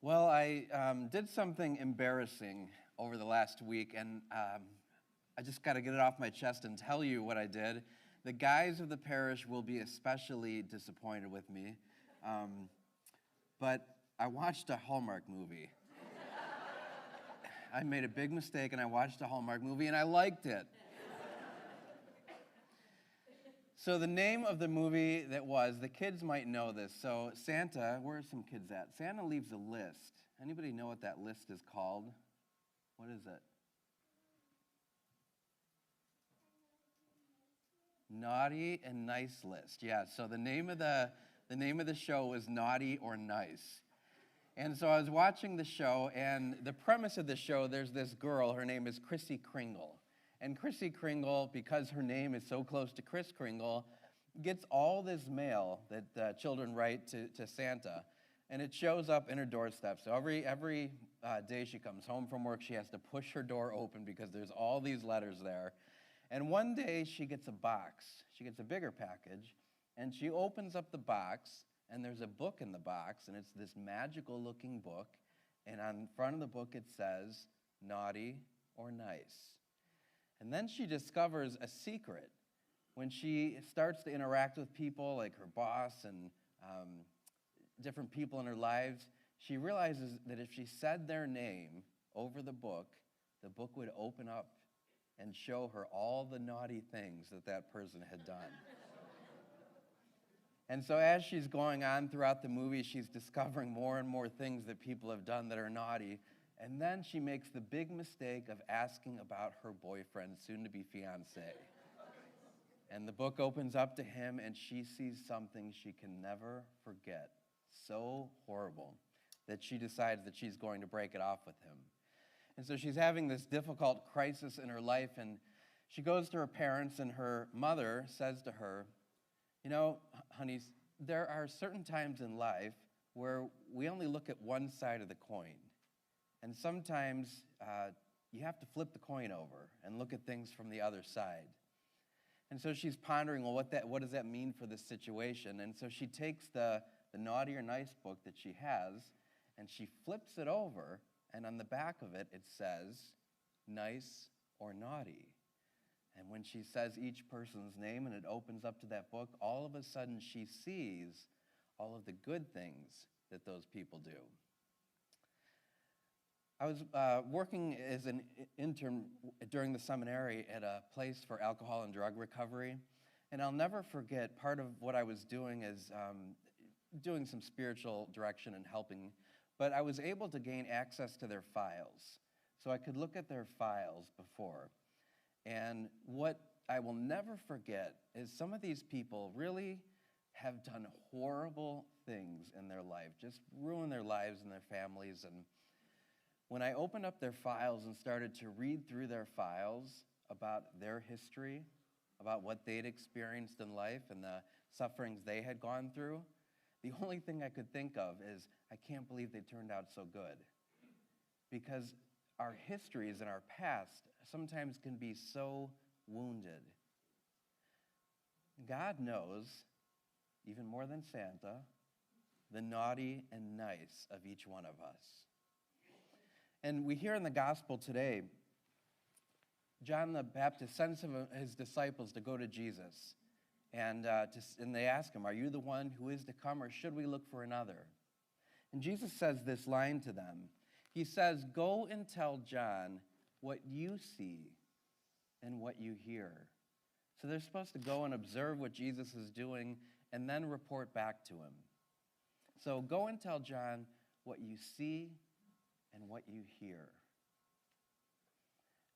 Well, I did something embarrassing over the last week, and I just got to get it off my chest and tell you what I did. The guys of the parish will be especially disappointed with me, but I watched a Hallmark movie. I made a big mistake, and I watched a Hallmark movie, and I liked it. So the name of the movie the kids might know this. So Santa, where are some kids at? Santa leaves a list. Anybody know what that list is called? What is it? Naughty and Nice List. Yeah, so the name of the show is Naughty or Nice. And so I was watching the show, and the premise of the show, there's this girl, her name is Chrissy Kringle. And Chrissy Kringle, because her name is so close to Kris Kringle, gets all this mail that children write to Santa, and it shows up in her doorstep. So every day she comes home from work, she has to push her door open because there's all these letters there. And one day she gets a box. She gets a bigger package, and she opens up the box, and there's a book in the box, and it's this magical-looking book, and on front of the book it says, Naughty or Nice. And then she discovers a secret. When she starts to interact with people like her boss and different people in her lives, she realizes that if she said their name over the book would open up and show her all the naughty things that person had done. And so as she's going on throughout the movie, she's discovering more and more things that people have done that are naughty. And then she makes the big mistake of asking about her boyfriend, soon-to-be fiancé. And the book opens up to him, and she sees something she can never forget. So horrible that she decides that she's going to break it off with him. And so she's having this difficult crisis in her life, and she goes to her parents, and her mother says to her, you know, honey, there are certain times in life where we only look at one side of the coin. And sometimes you have to flip the coin over and look at things from the other side. And so she's pondering, well, what does that mean for this situation? And so she takes the Naughty or Nice book that she has, and she flips it over, and on the back of it, it says, Nice or Naughty. And when she says each person's name and it opens up to that book, all of a sudden she sees all of the good things that those people do. I was working as an intern during the seminary at a place for alcohol and drug recovery, and I'll never forget part of what I was doing is doing some spiritual direction and helping, but I was able to gain access to their files, so I could look at their files before. And what I will never forget is some of these people really have done horrible things in their life, just ruined their lives and their families. And when I opened up their files and started to read through their files about their history, about what they'd experienced in life and the sufferings they had gone through, the only thing I could think of is, I can't believe they turned out so good. Because our histories and our past sometimes can be so wounded. God knows, even more than Santa, the naughty and nice of each one of us. And we hear in the gospel today, John the Baptist sends his disciples to go to Jesus. And they ask him, are you the one who is to come, or should we look for another? And Jesus says this line to them. He says, go and tell John what you see and what you hear. So they're supposed to go and observe what Jesus is doing and then report back to him. So go and tell John what you see and what you hear.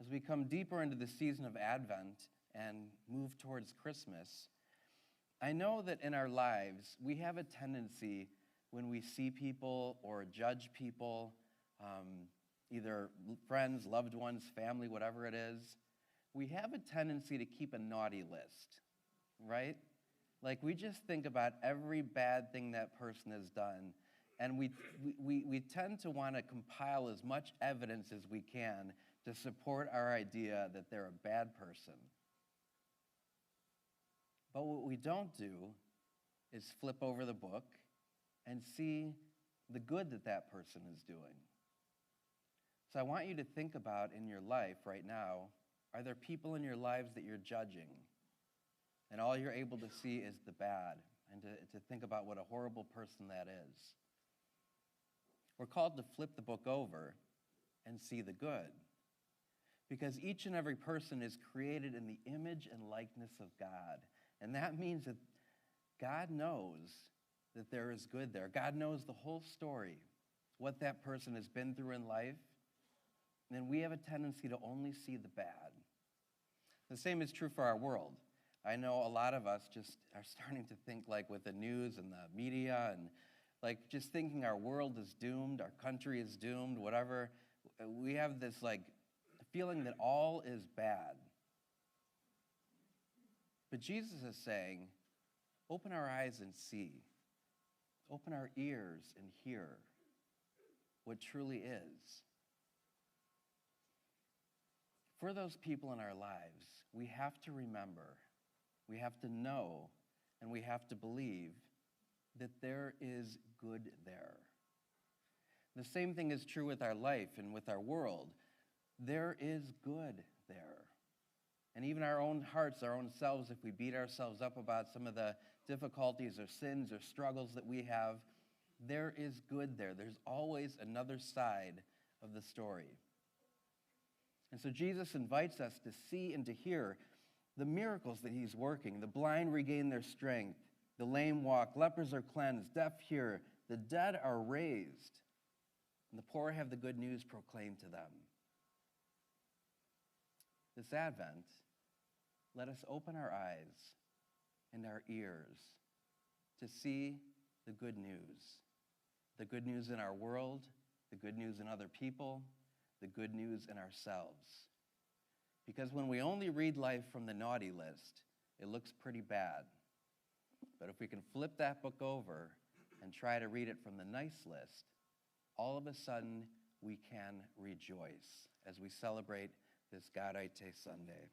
As we come deeper into the season of Advent and move towards Christmas, I know that in our lives, we have a tendency when we see people or judge people, either friends, loved ones, family, whatever it is, we have a tendency to keep a naughty list, right? Like we just think about every bad thing that person has done, and we tend to want to compile as much evidence as we can to support our idea that they're a bad person. But what we don't do is flip over the book and see the good that that person is doing. So I want you to think about in your life right now, are there people in your lives that you're judging? And all you're able to see is the bad, and to think about what a horrible person that is. We're called to flip the book over and see the good. Because each and every person is created in the image and likeness of God. And that means that God knows that there is good there. God knows the whole story, what that person has been through in life. And we have a tendency to only see the bad. The same is true for our world. I know a lot of us just are starting to think like with the news and the media and like just thinking our world is doomed, our country is doomed, whatever. We have this like feeling that all is bad. But Jesus is saying, open our eyes and see. Open our ears and hear what truly is. For those people in our lives, we have to remember, we have to know, and we have to believe that there is good there. The same thing is true with our life and with our world. There is good there. And even our own hearts, our own selves, if we beat ourselves up about some of the difficulties or sins or struggles that we have, there is good there. There's always another side of the story. And so Jesus invites us to see and to hear the miracles that he's working. The blind regain their strength. The lame walk. Lepers are cleansed. Deaf hear. The dead are raised. And the poor have the good news proclaimed to them. This Advent, let us open our eyes and our ears to see the good news. The good news in our world, the good news in other people, the good news in ourselves. Because when we only read life from the naughty list, it looks pretty bad. But if we can flip that book over and try to read it from the nice list, all of a sudden we can rejoice as we celebrate this Gaudete Sunday.